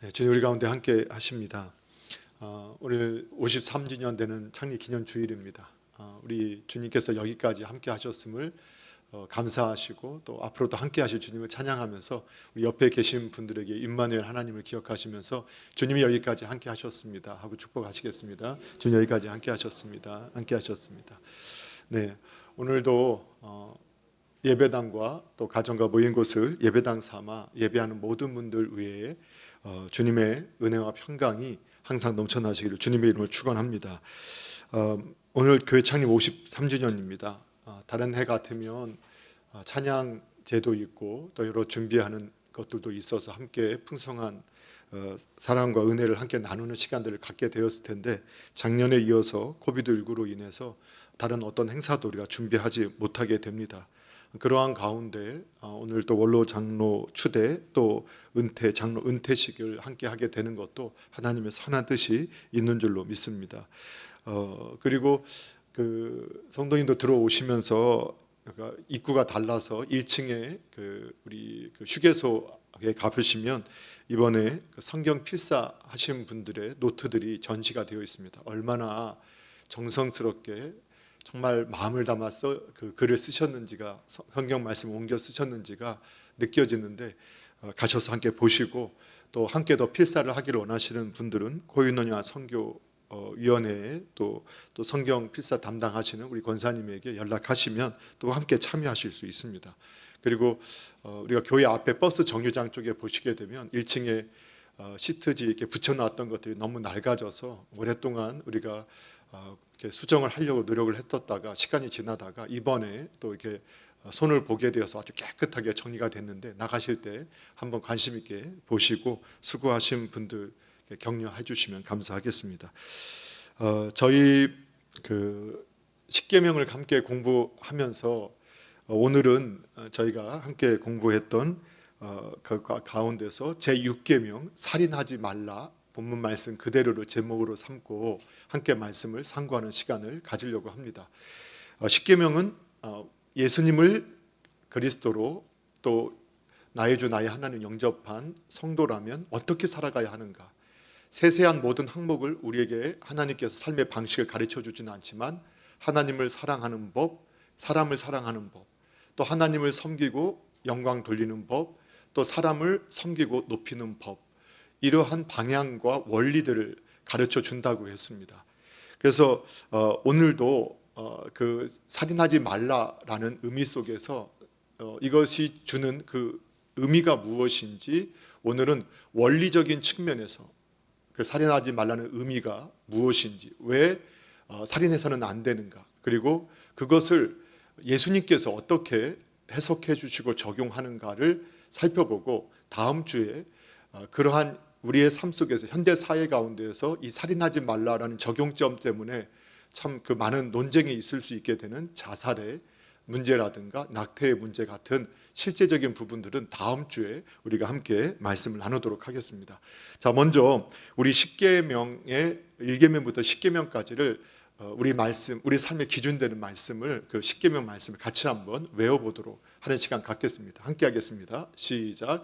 네, 주님 우리 가운데 함께 하십니다. 오늘 53주년 되는 창립 기념 주일입니다. 우리 주님께서 여기까지 함께 하셨음을 감사하시고 또 앞으로도 함께 하실 주님을 찬양하면서 우리 옆에 계신 분들에게 임마누엘 하나님을 기억하시면서 주님이 여기까지 함께 하셨습니다 하고 축복하시겠습니다. 주님 여기까지 함께 하셨습니다. 함께 하셨습니다. 네, 오늘도 예배당과 또 가정과 모인 곳을 예배당 삼아 예배하는 모든 분들 위에 주님의 은혜와 평강이 항상 넘쳐나시기를 주님의 이름으로 축원합니다. 오늘 교회 창립 53주년입니다. 다른 해 같으면 찬양 제도 있고 또 여러 준비하는 것들도 있어서 함께 풍성한 사랑과 은혜를 함께 나누는 시간들을 갖게 되었을 텐데 작년에 이어서 코비드19로 인해서 다른 어떤 행사도 우리가 준비하지 못하게 됩니다. 그러한 가운데 오늘 또 원로 장로 추대 또 은퇴 장로 은퇴식을 함께 하게 되는 것도 하나님의 선한 뜻이 있는 줄로 믿습니다. 그리고 그 성도님도 들어오시면서 입구가 달라서 1층에 우리 휴게소에 가보시면 이번에 성경 필사하신 분들의 노트들이 전시가 되어 있습니다. 얼마나 정성스럽게 정말 마음을 담아서 그 글을 쓰셨는지가 성경 말씀을 옮겨 쓰셨는지가 느껴지는데 가셔서 함께 보시고 또 함께 더 필사를 하기를 원하시는 분들은 고인원야 선교위원회에 또 성경 필사 담당하시는 우리 권사님에게 연락하시면 또 함께 참여하실 수 있습니다. 그리고 우리가 교회 앞에 버스 정류장 쪽에 보시게 되면 1층에 시트지 이렇게 붙여놨던 것들이 너무 낡아져서 오랫동안 우리가 이렇게 수정을 하려고 노력을 했었다가 시간이 지나다가 이번에 또 이렇게 손을 보게 되어서 아주 깨끗하게 정리가 됐는데 나가실 때 한번 관심 있게 보시고 수고하신 분들 격려해 주시면 감사하겠습니다. 저희 그 십계명을 함께 공부하면서 오늘은 저희가 함께 공부했던 그 가운데서 제6계명 살인하지 말라 본문 말씀 그대로를 제목으로 삼고 함께 말씀을 상고하는 시간을 가지려고 합니다. 십계명은 예수님을 그리스도로 또 나의 주 나의 하나님 영접한 성도라면 어떻게 살아가야 하는가, 세세한 모든 항목을 우리에게 하나님께서 삶의 방식을 가르쳐 주지는 않지만 하나님을 사랑하는 법, 사람을 사랑하는 법, 또 하나님을 섬기고 영광 돌리는 법, 또 사람을 섬기고 높이는 법, 이러한 방향과 원리들을 가르쳐 준다고 했습니다. 그래서 오늘도 그 살인하지 말라라는 의미 속에서 이것이 주는 그 의미가 무엇인지 오늘은 원리적인 측면에서 그 살인하지 말라는 의미가 무엇인지, 왜 살인해서는 안 되는가, 그리고 그것을 예수님께서 어떻게 해석해 주시고 적용하는가를 살펴보고 다음 주에 그러한 우리의 삶 속에서 현대 사회 가운데에서 이 살인하지 말라라는 적용점 때문에 참 그 많은 논쟁이 있을 수 있게 되는 자살의 문제라든가 낙태의 문제 같은 실제적인 부분들은 다음 주에 우리가 함께 말씀을 나누도록 하겠습니다. 자, 먼저 우리 10계명의 1계명부터 10계명까지를 우리 말씀, 우리 삶의 기준되는 말씀을 그 10계명 말씀을 같이 한번 외워보도록 하는 시간 갖겠습니다. 함께 하겠습니다. 시작.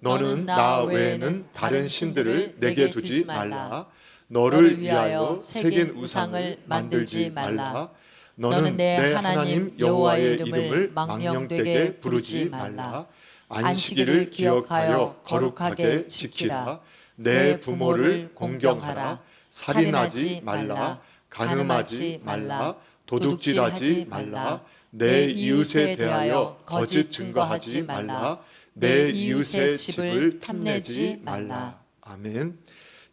너는 나 외에는 다른 신들을 내게 두지 말라. 너를 위하여 새긴 우상을 만들지 말라. 너는 내 하나님 여호와의 이름을 망령되게 부르지 말라. 안식일을 기억하여 거룩하게 지키라. 내 부모를 공경하라. 살인하지 말라. 간음하지 말라. 도둑질하지 말라. 내 이웃에 대하여 거짓 증거하지 말라. 내 이웃의 집을 탐내지 말라. 아멘.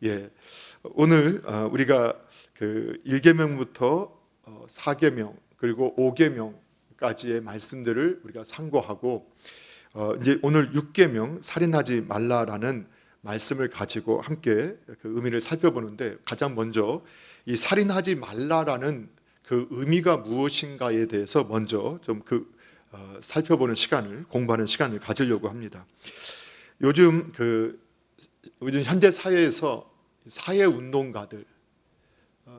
예, 오늘 우리가 그 1계명부터 4계명 그리고 5계명까지의 말씀들을 우리가 상고하고 이제 오늘 6계명 살인하지 말라라는 말씀을 가지고 함께 그 의미를 살펴보는데, 가장 먼저 이 살인하지 말라라는 그 의미가 무엇인가에 대해서 먼저 좀 살펴보는 시간을, 공부하는 시간을 가지려고 합니다. 요즘 현대 사회에서 사회 운동가들,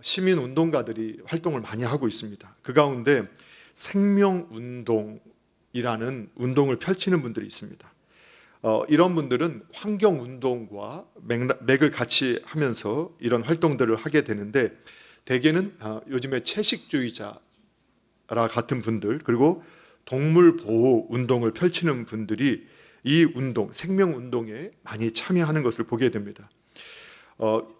시민 운동가들이 활동을 많이 하고 있습니다. 그 가운데 생명 운동이라는 운동을 펼치는 분들이 있습니다. 이런 분들은 환경운동과 맥을 같이 하면서 이런 활동들을 하게 되는데, 대개는 요즘에 채식주의자 같은 분들, 그리고 동물 보호 운동을 펼치는 분들이 이 운동, 생명 운동에 많이 참여하는 것을 보게 됩니다.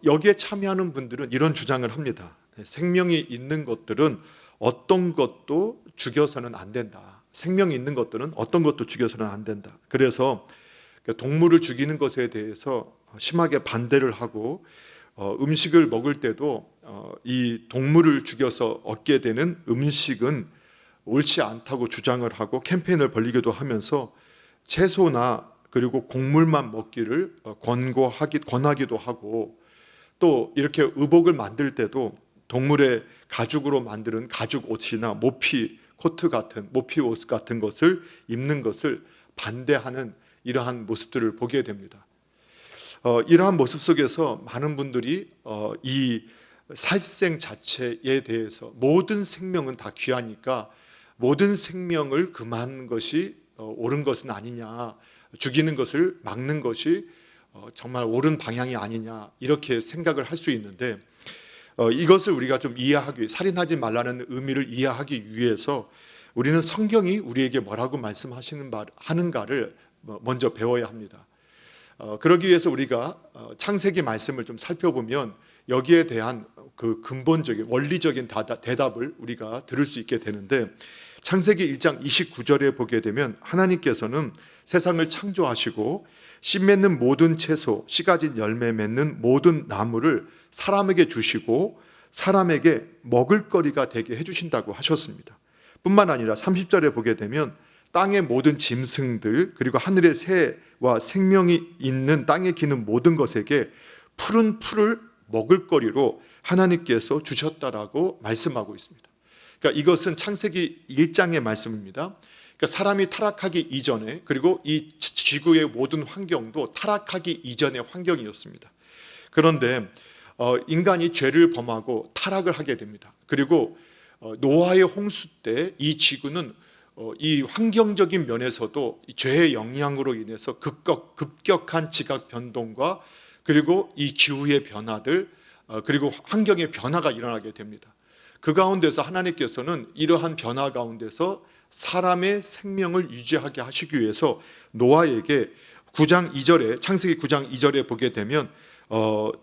여기에 참여하는 분들은 이런 주장을 합니다. 생명이 있는 것들은 어떤 것도 죽여서는 안 된다. 생명이 있는 것들은 어떤 것도 죽여서는 안 된다. 그래서 동물을 죽이는 것에 대해서 심하게 반대를 하고, 음식을 먹을 때도 이 동물을 죽여서 얻게 되는 음식은 옳지 않다고 주장을 하고 캠페인을 벌이기도 하면서 채소나 그리고 곡물만 먹기를 권하기도 하고, 또 이렇게 의복을 만들 때도 동물의 가죽으로 만드는 가죽 옷이나 모피 코트 같은 모피 옷 같은 것을 입는 것을 반대하는 이러한 모습들을 보게 됩니다. 이러한 모습 속에서 많은 분들이 이 살생 자체에 대해서 모든 생명은 다 귀하니까 모든 생명을 금하는 것이 옳은 것은 아니냐, 죽이는 것을 막는 것이 정말 옳은 방향이 아니냐, 이렇게 생각을 할 수 있는데, 이것을 우리가 좀 이해하기, 살인하지 말라는 의미를 이해하기 위해서 우리는 성경이 우리에게 뭐라고 하는가를 먼저 배워야 합니다. 그러기 위해서 우리가 창세기 말씀을 좀 살펴보면 여기에 대한 그 근본적인 원리적인 대답을 우리가 들을 수 있게 되는데, 창세기 1장 29절에 보게 되면 하나님께서는 세상을 창조하시고 씨 맺는 모든 채소, 씨 가진 열매 맺는 모든 나무를 사람에게 주시고 사람에게 먹을거리가 되게 해주신다고 하셨습니다. 뿐만 아니라 30절에 보게 되면 땅의 모든 짐승들, 그리고 하늘의 새와 생명이 있는 땅에 기는 모든 것에게 푸른 풀을 먹을거리로 하나님께서 주셨다라고 말씀하고 있습니다. 그러니까 이것은 창세기 1장의 말씀입니다. 그러니까 사람이 타락하기 이전에, 그리고 이 지구의 모든 환경도 타락하기 이전의 환경이었습니다. 그런데 인간이 죄를 범하고 타락을 하게 됩니다. 그리고 노아의 홍수 때 이 지구는 이 환경적인 면에서도 죄의 영향으로 인해서 급격한 지각 변동과 그리고 이 기후의 변화들, 그리고 환경의 변화가 일어나게 됩니다. 그 가운데서 하나님께서는 이러한 변화 가운데서 사람의 생명을 유지하게 하시기 위해서 노아에게 9장 2절에, 창세기 9장 2절에 보게 되면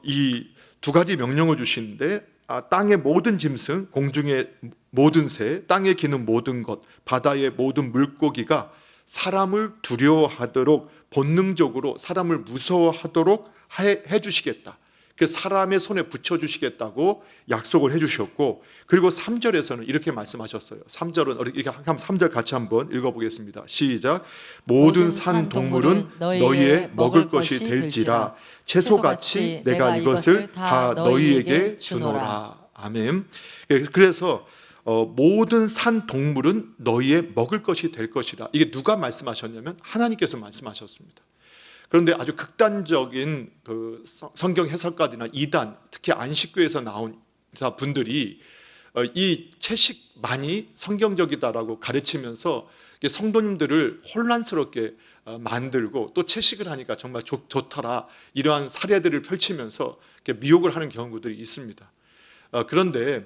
이 두 가지 명령을 주시는데, 땅의 모든 짐승, 공중의 모든 새, 땅에 기는 모든 것, 바다의 모든 물고기가 사람을 두려워하도록, 본능적으로 사람을 무서워하도록 해주시겠다. 그 사람의 손에 붙여주시겠다고 약속을 해주셨고, 그리고 3절에서는 이렇게 말씀하셨어요. 3절은 이렇게 3절 같이 한번 읽어보겠습니다. 시작. 모든 산 동물은 너희의 먹을 것이 될지라, 채소같이 내가 이것을 다 너희에게 주노라. 아멘. 그래서 모든 산 동물은 너희의 먹을 것이 될 것이라. 이게 누가 말씀하셨냐면 하나님께서 말씀하셨습니다. 그런데 아주 극단적인 그 성경 해석가들이나 이단, 특히 안식교에서 나온 분들이 이 채식만이 성경적이다라고 가르치면서 성도님들을 혼란스럽게 만들고, 또 채식을 하니까 정말 좋더라, 이러한 사례들을 펼치면서 미혹을 하는 경우들이 있습니다. 그런데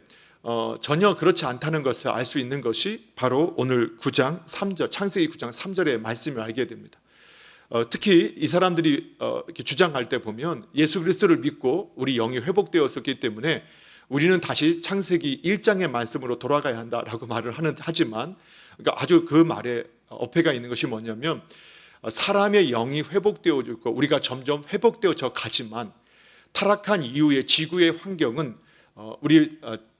전혀 그렇지 않다는 것을 알 수 있는 것이 바로 오늘 9장 3절, 창세기 9장 3절의 말씀을 알게 됩니다. 특히 이 사람들이 이렇게 주장할 때 보면 예수 그리스도를 믿고 우리 영이 회복되었었기 때문에 우리는 다시 창세기 1장의 말씀으로 돌아가야 한다라고 말을 하지만, 그러니까 아주 그 말에 어폐가 있는 것이 뭐냐면, 사람의 영이 회복되어지고 우리가 점점 회복되어져 가지만 타락한 이후의 지구의 환경은 우리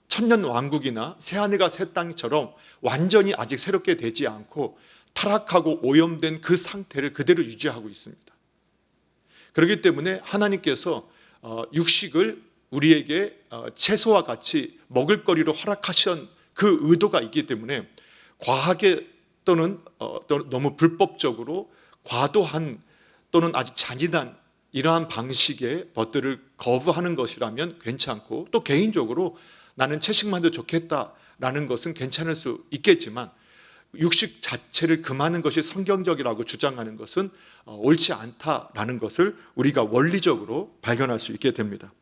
천년 왕국이나 새하늘과 새 땅처럼 완전히 아직 새롭게 되지 않고 타락하고 오염된 그 상태를 그대로 유지하고 있습니다. 그렇기 때문에 하나님께서 육식을 우리에게 채소와 같이 먹을거리로 허락하신 그 의도가 있기 때문에 과하게 또는 너무 불법적으로 과도한 또는 아주 잔인한 이러한 방식의 것들을 거부하는 것이라면 괜찮고, 또 개인적으로 나는 채식만 해도 좋겠다라는 것은 괜찮을 수 있겠지만, 육식 자체를 금하는 것이 성경적이라고 주장하는 것은 옳지 않다라는 것을 우리가 원리적으로 발견할 수 있게 됩니다.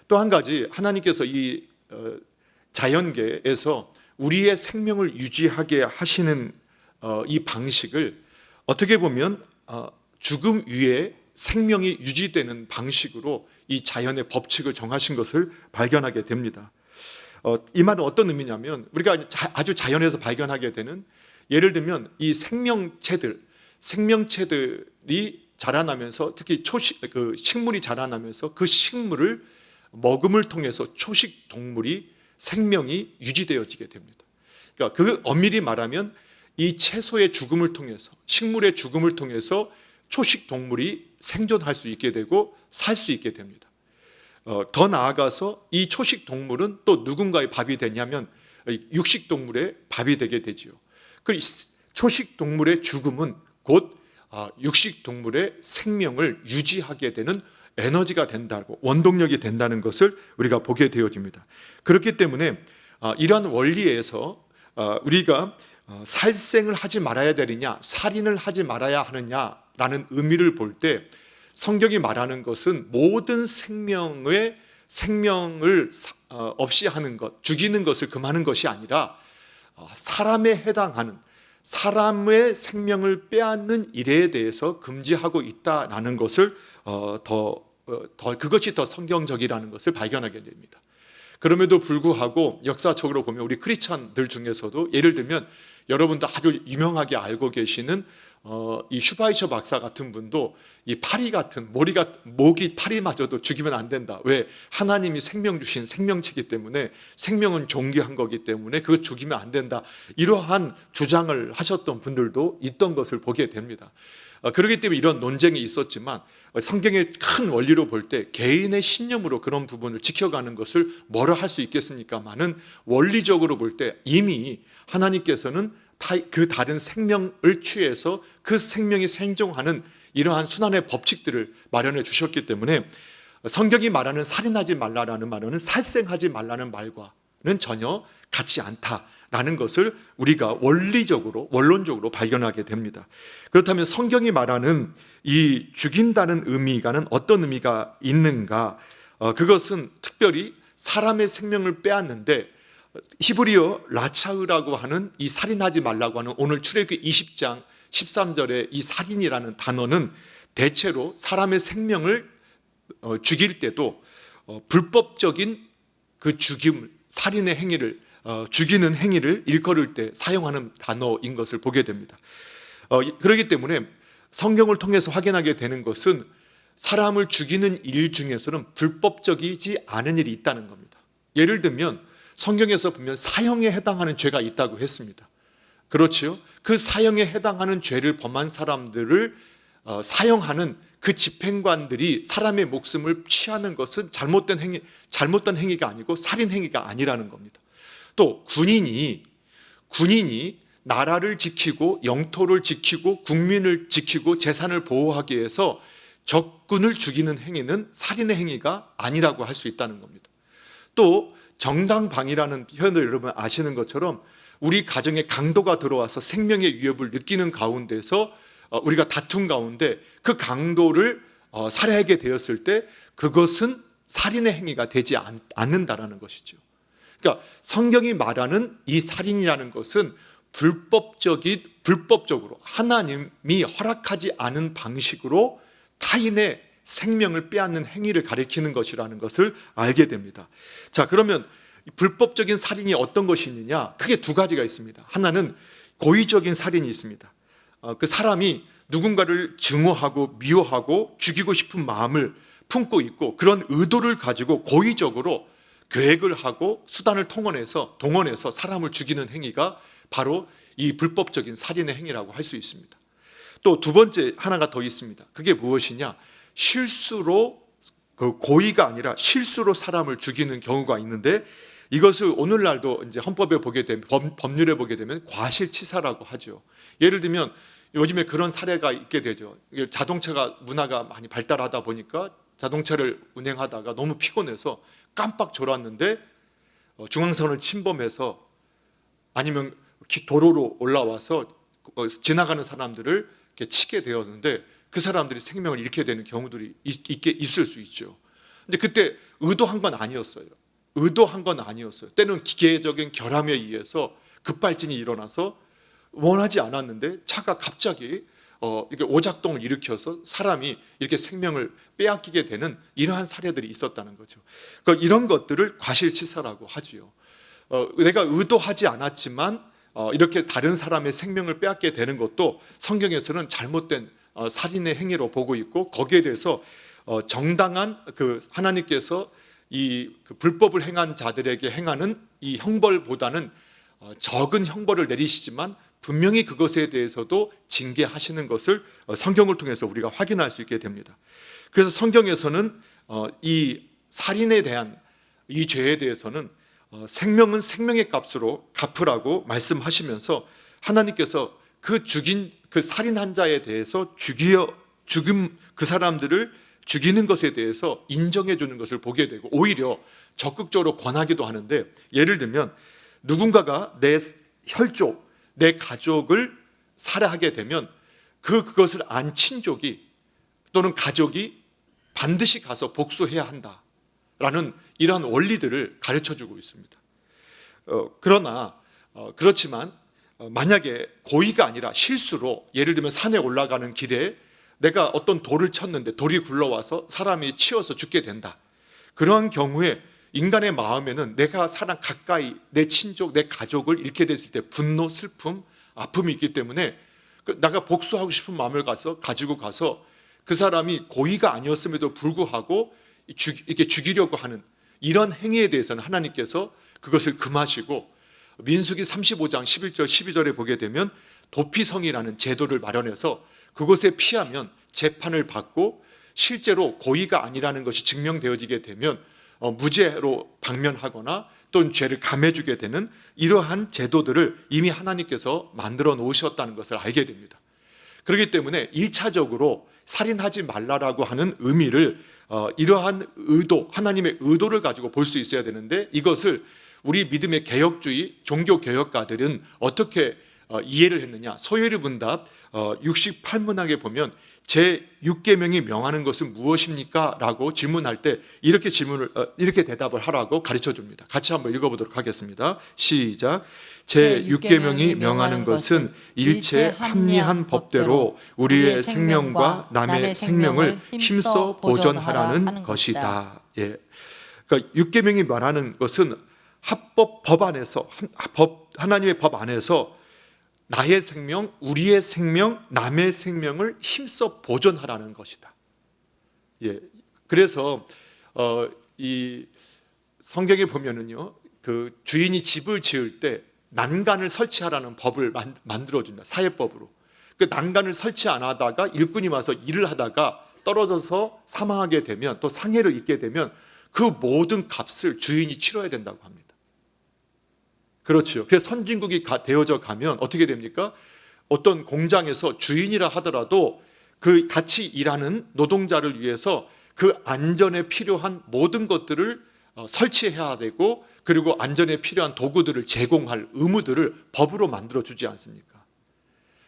또 한 가지, 하나님께서 이 자연계에서 우리의 생명을 유지하게 하시는 이 방식을 어떻게 보면 죽음 위에 생명이 유지되는 방식으로 이 자연의 법칙을 정하신 것을 발견하게 됩니다. 이 말은 어떤 의미냐면, 우리가 아주 자연에서 발견하게 되는, 예를 들면 이 생명체들이 자라나면서, 특히 식물이 자라나면서 그 식물을 먹음을 통해서 초식 동물이 생명이 유지되어지게 됩니다. 그러니까 그 엄밀히 말하면 이 채소의 죽음을 통해서, 식물의 죽음을 통해서 초식 동물이 생존할 수 있게 되고 살 수 있게 됩니다. 더 나아가서 이 초식 동물은 또 누군가의 밥이 되냐면 육식 동물의 밥이 되게 되지요. 그 초식 동물의 죽음은 곧 육식 동물의 생명을 유지하게 되는 에너지가 된다고, 원동력이 된다는 것을 우리가 보게 되어집니다. 그렇기 때문에 이러한 원리에서 우리가 살생을 하지 말아야 되느냐, 살인을 하지 말아야 하느냐라는 의미를 볼 때, 성경이 말하는 것은 모든 생명을 없이 하는 것, 죽이는 것을 금하는 것이 아니라 사람에 해당하는, 사람의 생명을 빼앗는 일에 대해서 금지하고 있다라는 것을 그것이 더 성경적이라는 것을 발견하게 됩니다. 그럼에도 불구하고 역사적으로 보면 우리 크리스찬들 중에서도, 예를 들면 여러분도 아주 유명하게 알고 계시는 이 슈바이처 박사 같은 분도 이 파리 같은 모기 파리마저도 죽이면 안 된다. 왜? 하나님이 생명 주신 생명체이기 때문에, 생명은 존귀한 거기 때문에 그거 죽이면 안 된다. 이러한 주장을 하셨던 분들도 있던 것을 보게 됩니다. 그렇기 때문에 이런 논쟁이 있었지만, 성경의 큰 원리로 볼 때 개인의 신념으로 그런 부분을 지켜가는 것을 뭐라 할 수 있겠습니까마는, 원리적으로 볼 때 이미 하나님께서는 그 다른 생명을 취해서 그 생명이 생존하는 이러한 순환의 법칙들을 마련해 주셨기 때문에, 성경이 말하는 살인하지 말라라는 말은 살생하지 말라는 말과는 전혀 같지 않다라는 것을 우리가 원론적으로 발견하게 됩니다. 그렇다면 성경이 말하는 이 죽인다는 의미가는 어떤 의미가 있는가? 그것은 특별히 사람의 생명을 빼앗는데, 히브리어 라차흐라고 하는 이 살인하지 말라고 하는 오늘 출애굽기 20장 13절의 이 살인이라는 단어는 대체로 사람의 생명을 죽일 때도 불법적인 그 죽임, 살인의 행위를, 죽이는 행위를 일컬을 때 사용하는 단어인 것을 보게 됩니다. 그렇기 때문에 성경을 통해서 확인하게 되는 것은 사람을 죽이는 일 중에서는 불법적이지 않은 일이 있다는 겁니다. 예를 들면 성경에서 보면 사형에 해당하는 죄가 있다고 했습니다. 그렇지요? 그 사형에 해당하는 죄를 범한 사람들을 사형하는 그 집행관들이 사람의 목숨을 취하는 것은 잘못된 행위가 아니고 살인 행위가 아니라는 겁니다. 또 군인이 나라를 지키고 영토를 지키고 국민을 지키고 재산을 보호하기 위해서 적군을 죽이는 행위는 살인의 행위가 아니라고 할 수 있다는 겁니다. 또 정당방위라는 표현을 여러분 아시는 것처럼, 우리 가정에 강도가 들어와서 생명의 위협을 느끼는 가운데서 우리가 다툰 가운데 그 강도를 살해하게 되었을 때 그것은 살인의 행위가 되지 않는다라는 것이죠. 그러니까 성경이 말하는 이 살인이라는 것은 불법적으로 하나님이 허락하지 않은 방식으로 타인의 생명을 빼앗는 행위를 가리키는 것이라는 것을 알게 됩니다. 자, 그러면 불법적인 살인이 어떤 것이 있느냐? 크게 두 가지가 있습니다. 하나는 고의적인 살인이 있습니다. 그 사람이 누군가를 증오하고 미워하고 죽이고 싶은 마음을 품고 있고, 그런 의도를 가지고 고의적으로 계획을 하고 수단을 동원해서 사람을 죽이는 행위가 바로 이 불법적인 살인의 행위라고 할 수 있습니다. 또 두 번째 하나가 더 있습니다. 그게 무엇이냐? 실수로, 그 고의가 아니라 실수로 사람을 죽이는 경우가 있는데, 이것을 오늘날도 이제 헌법에 보게 되면, 법률에 보게 되면 과실치사라고 하죠. 예를 들면 요즘에 그런 사례가 있게 되죠. 자동차가 문화가 많이 발달하다 보니까 자동차를 운행하다가 너무 피곤해서 깜빡 졸았는데 중앙선을 침범해서, 아니면 도로로 올라와서 지나가는 사람들을 이렇게 치게 되었는데 그 사람들이 생명을 잃게 되는 경우들이 있을 수 있죠. 근데 그때 의도한 건 아니었어요. 의도한 건 아니었어요. 때는 기계적인 결함에 의해서 급발진이 일어나서 원하지 않았는데 차가 갑자기 이렇게 오작동을 일으켜서 사람이 이렇게 생명을 빼앗기게 되는 이러한 사례들이 있었다는 거죠. 그러니까 이런 것들을 과실치사라고 하지요. 내가 의도하지 않았지만 이렇게 다른 사람의 생명을 빼앗게 되는 것도 성경에서는 잘못된 살인의 행위로 보고 있고, 거기에 대해서 정당한 그 하나님께서 그 불법을 행한 자들에게 행하는 이 형벌보다는 적은 형벌을 내리시지만 분명히 그것에 대해서도 징계하시는 것을 성경을 통해서 우리가 확인할 수 있게 됩니다. 그래서 성경에서는 이 살인에 대한 이 죄에 대해서는 생명은 생명의 값으로 갚으라고 말씀하시면서 하나님께서 그 죽인 그 살인한 자에 대해서 죽음 그 사람들을 죽이는 것에 대해서 인정해 주는 것을 보게 되고, 오히려 적극적으로 권하기도 하는데, 예를 들면 누군가가 내 혈족, 내 가족을 살해하게 되면 그것을 안 친족이 또는 가족이 반드시 가서 복수해야 한다라는 이러한 원리들을 가르쳐주고 있습니다. 그러나 그렇지만 만약에 고의가 아니라 실수로, 예를 들면 산에 올라가는 길에 내가 어떤 돌을 쳤는데 돌이 굴러와서 사람이 치여서 죽게 된다. 그러한 경우에 인간의 마음에는 내가 사람 가까이 내 친족, 내 가족을 잃게 됐을 때 분노, 슬픔, 아픔이 있기 때문에 내가 복수하고 싶은 마음을 가지고 가서 그 사람이 고의가 아니었음에도 불구하고 이렇게 죽이려고 하는 이런 행위에 대해서는 하나님께서 그것을 금하시고, 민수기 35장 11절 12절에 보게 되면 도피성이라는 제도를 마련해서 그곳에 피하면 재판을 받고 실제로 고의가 아니라는 것이 증명되어지게 되면 무죄로 방면하거나 또는 죄를 감해주게 되는 이러한 제도들을 이미 하나님께서 만들어 놓으셨다는 것을 알게 됩니다. 그렇기 때문에 1차적으로 살인하지 말라라고 하는 의미를 이러한 의도, 하나님의 의도를 가지고 볼 수 있어야 되는데, 이것을 우리 믿음의 개혁주의 종교개혁가들은 어떻게 이해를 했느냐. 소요리 문답 68문항에 보면 제6계명이 명하는 것은 무엇입니까? 라고 질문할 때 이렇게 대답을 하라고 가르쳐 줍니다. 같이 한번 읽어보도록 하겠습니다. 시작. 제6계명이 명하는 것은 일체 합리한 법대로 우리의 생명과 남의 생명을 힘써 보존하라는 것이다. 예. 그러니까 6계명이 말하는 것은 법 안에서, 하나님의 법 안에서 나의 생명, 우리의 생명, 남의 생명을 힘써 보존하라는 것이다. 예. 그래서 이 성경에 보면은요, 그 주인이 집을 지을 때 난간을 설치하라는 법을 만들어준다. 사회법으로. 그 난간을 설치 안 하다가 일꾼이 와서 일을 하다가 떨어져서 사망하게 되면, 또 상해를 입게 되면 그 모든 값을 주인이 치러야 된다고 합니다. 그렇죠. 그래서 선진국이 되어져 가면 어떻게 됩니까? 어떤 공장에서 주인이라 하더라도 그 같이 일하는 노동자를 위해서 그 안전에 필요한 모든 것들을 설치해야 되고, 그리고 안전에 필요한 도구들을 제공할 의무들을 법으로 만들어 주지 않습니까?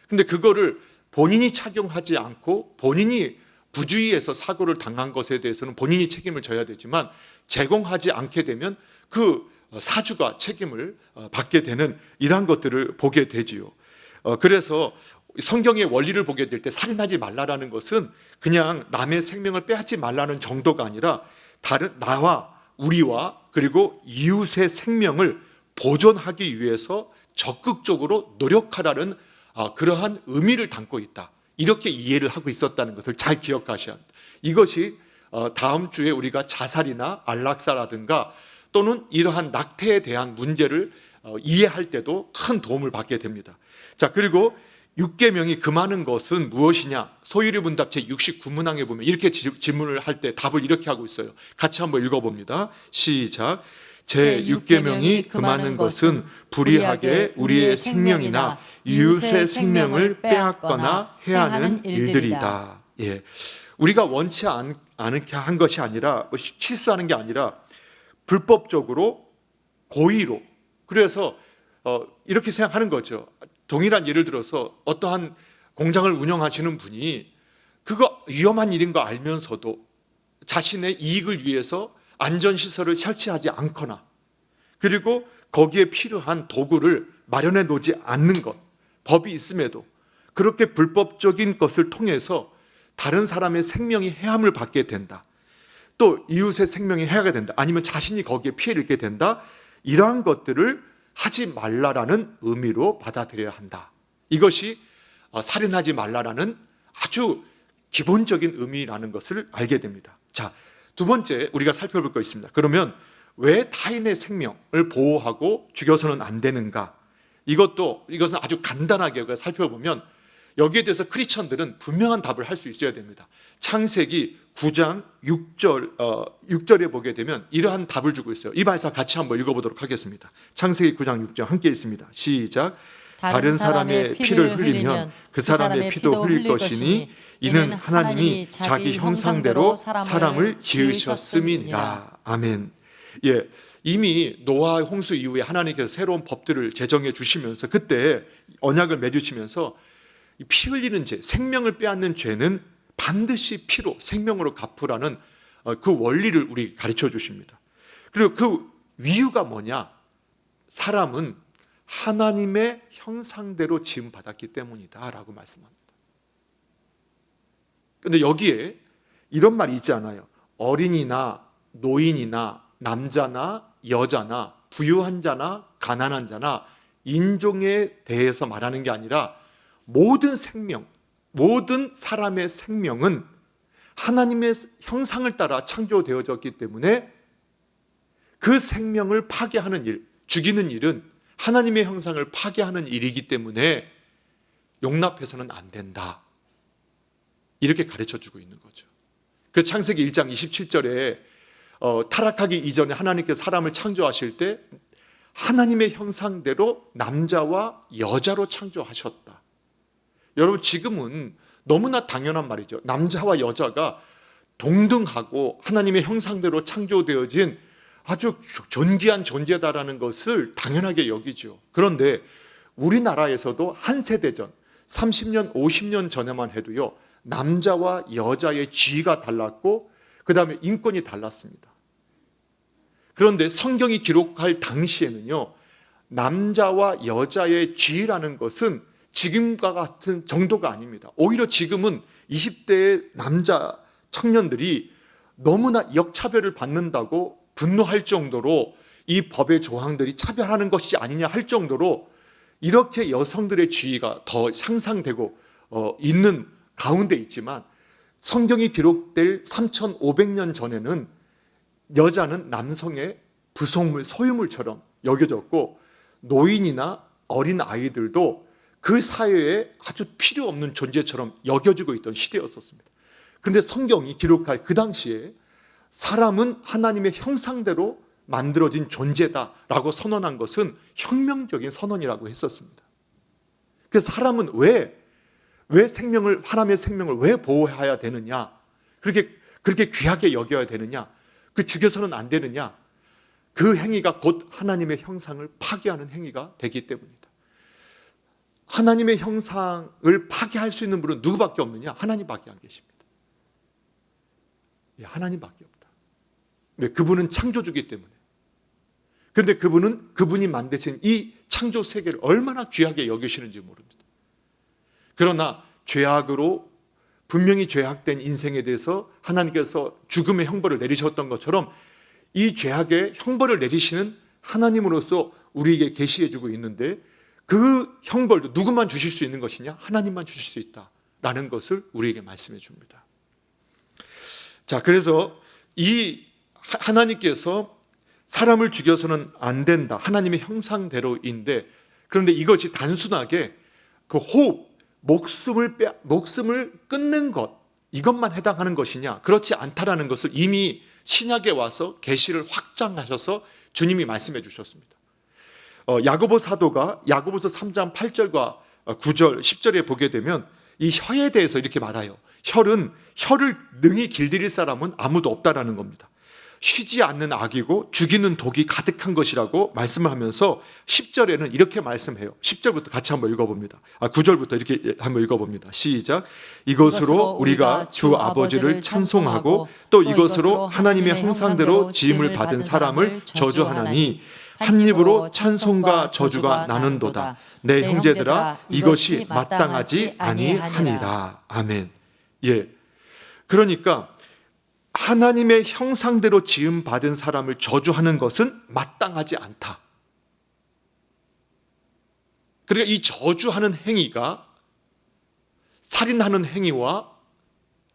근데 그거를 본인이 착용하지 않고 본인이 부주의해서 사고를 당한 것에 대해서는 본인이 책임을 져야 되지만, 제공하지 않게 되면 그 사주가 책임을 받게 되는 이러한 것들을 보게 되지요. 그래서 성경의 원리를 보게 될 때 살인하지 말라라는 것은 그냥 남의 생명을 빼앗지 말라는 정도가 아니라 다른 나와 우리와 그리고 이웃의 생명을 보존하기 위해서 적극적으로 노력하라는 그러한 의미를 담고 있다. 이렇게 이해를 하고 있었다는 것을 잘 기억하셔야 합니다. 이것이 다음 주에 우리가 자살이나 안락사라든가 또는 이러한 낙태에 대한 문제를 이해할 때도 큰 도움을 받게 됩니다. 자, 그리고 6계명이 금하는 것은 무엇이냐? 소유리 문답 제69문항에 보면 이렇게 질문을 할 때 답을 이렇게 하고 있어요. 같이 한번 읽어봅니다. 시작. 제6계명이 금하는 것은 불의하게 우리의 생명이나 이웃의 생명을 빼앗거나 해하는 일들이다. 예. 우리가 원치 않게 한 것이 아니라, 실수하는 게 아니라 불법적으로, 고의로, 그래서 이렇게 생각하는 거죠. 동일한 예를 들어서 어떠한 공장을 운영하시는 분이 그거 위험한 일인 거 알면서도 자신의 이익을 위해서 안전시설을 설치하지 않거나, 그리고 거기에 필요한 도구를 마련해 놓지 않는 것, 법이 있음에도 그렇게 불법적인 것을 통해서 다른 사람의 생명이 해함을 받게 된다, 또 이웃의 생명이 해하게 된다, 아니면 자신이 거기에 피해를 입게 된다, 이러한 것들을 하지 말라라는 의미로 받아들여야 한다. 이것이 살인하지 말라라는 아주 기본적인 의미라는 것을 알게 됩니다. 자, 두 번째 우리가 살펴볼 거 있습니다. 그러면 왜 타인의 생명을 보호하고 죽여서는 안 되는가? 이것은 아주 간단하게 살펴보면 여기에 대해서 크리스천들은 분명한 답을 할 수 있어야 됩니다. 창세기 9장 6절에 보게 되면 이러한 답을 주고 있어요. 이 말씀 같이 한번 읽어보도록 하겠습니다. 창세기 9장 6절 함께 있습니다. 시작. 다른 사람의 피를 흘리면 그 사람의 피도 흘릴 것이니 이는 하나님이 자기 형상대로 사람을 지으셨음이니라. 아멘. 예, 이미 노아 홍수 이후에 하나님께서 새로운 법들을 제정해 주시면서 그때 언약을 맺으시면서 피 흘리는 죄, 생명을 빼앗는 죄는 반드시 피로, 생명으로 갚으라는 그 원리를 우리 가르쳐 주십니다. 그리고 그 이유가 뭐냐? 사람은 하나님의 형상대로 지음받았기 때문이다 라고 말씀합니다. 그런데 여기에 이런 말이 있지 않아요. 어린이나 노인이나 남자나 여자나 부유한 자나 가난한 자나 인종에 대해서 말하는 게 아니라 모든 생명, 모든 사람의 생명은 하나님의 형상을 따라 창조되어졌기 때문에 그 생명을 파괴하는 일, 죽이는 일은 하나님의 형상을 파괴하는 일이기 때문에 용납해서는 안 된다. 이렇게 가르쳐주고 있는 거죠. 그 창세기 1장 27절에 타락하기 이전에 하나님께서 사람을 창조하실 때 하나님의 형상대로 남자와 여자로 창조하셨다. 여러분, 지금은 너무나 당연한 말이죠. 남자와 여자가 동등하고 하나님의 형상대로 창조되어진 아주 존귀한 존재다라는 것을 당연하게 여기죠. 그런데 우리나라에서도 한 세대 전, 30년, 50년 전에만 해도요, 남자와 여자의 지위가 달랐고 그 다음에 인권이 달랐습니다. 그런데 성경이 기록할 당시에는요, 남자와 여자의 지위라는 것은 지금과 같은 정도가 아닙니다. 오히려 지금은 20대의 남자 청년들이 너무나 역차별을 받는다고 분노할 정도로 이 법의 조항들이 차별하는 것이 아니냐 할 정도로 이렇게 여성들의 지위가 더 향상되고 있는 가운데 있지만, 성경이 기록될 3,500년 전에는 여자는 남성의 부속물, 소유물처럼 여겨졌고 노인이나 어린 아이들도 그 사회에 아주 필요 없는 존재처럼 여겨지고 있던 시대였었습니다. 그런데 성경이 기록할 그 당시에 사람은 하나님의 형상대로 만들어진 존재다라고 선언한 것은 혁명적인 선언이라고 했었습니다. 그래서 사람은 왜 사람의 생명을 왜 보호해야 되느냐? 그렇게 귀하게 여겨야 되느냐? 그 죽여서는 안 되느냐? 그 행위가 곧 하나님의 형상을 파괴하는 행위가 되기 때문이다. 하나님의 형상을 파괴할 수 있는 분은 누구밖에 없느냐? 하나님밖에 안 계십니다. 하나님밖에 없다. 네, 그분은 창조주기 때문에. 그런데 그분이 만드신 이 창조 세계를 얼마나 귀하게 여기시는지 모릅니다. 그러나 죄악으로 분명히 죄악된 인생에 대해서 하나님께서 죽음의 형벌을 내리셨던 것처럼 이 죄악의 형벌을 내리시는 하나님으로서 우리에게 계시해 주고 있는데, 그 형벌도 누구만 주실 수 있는 것이냐? 하나님만 주실 수 있다라는 것을 우리에게 말씀해 줍니다. 자, 그래서 이 하나님께서 사람을 죽여서는 안 된다, 하나님의 형상대로인데, 그런데 이것이 단순하게 그 호흡, 목숨을 끊는 것, 이것만 해당하는 것이냐? 그렇지 않다라는 것을 이미 신약에 와서 계시를 확장하셔서 주님이 말씀해 주셨습니다. 야고보 사도가 야고보서 3장 8절과 9절, 10절에 보게 되면 이 혀에 대해서 이렇게 말해요. 혀를 능히 길들일 사람은 아무도 없다라는 겁니다. 쉬지 않는 악이고 죽이는 독이 가득한 것이라고 말씀을 하면서 10절에는 이렇게 말씀해요. 10절부터 같이 한번 읽어봅니다. 9절부터 이렇게 한번 읽어봅니다. 시작. 이것으로 우리가 주 아버지를 찬송하고 또 이것으로 하나님의 형상대로 지음을 받은 사람을 저주하나니 한 입으로 찬송과 저주가 나는도다. 내 형제들아, 이것이 마땅하지 아니하니라. 아멘. 예. 그러니까 하나님의 형상대로 지음 받은 사람을 저주하는 것은 마땅하지 않다. 그러니까 이 저주하는 행위가 살인하는 행위와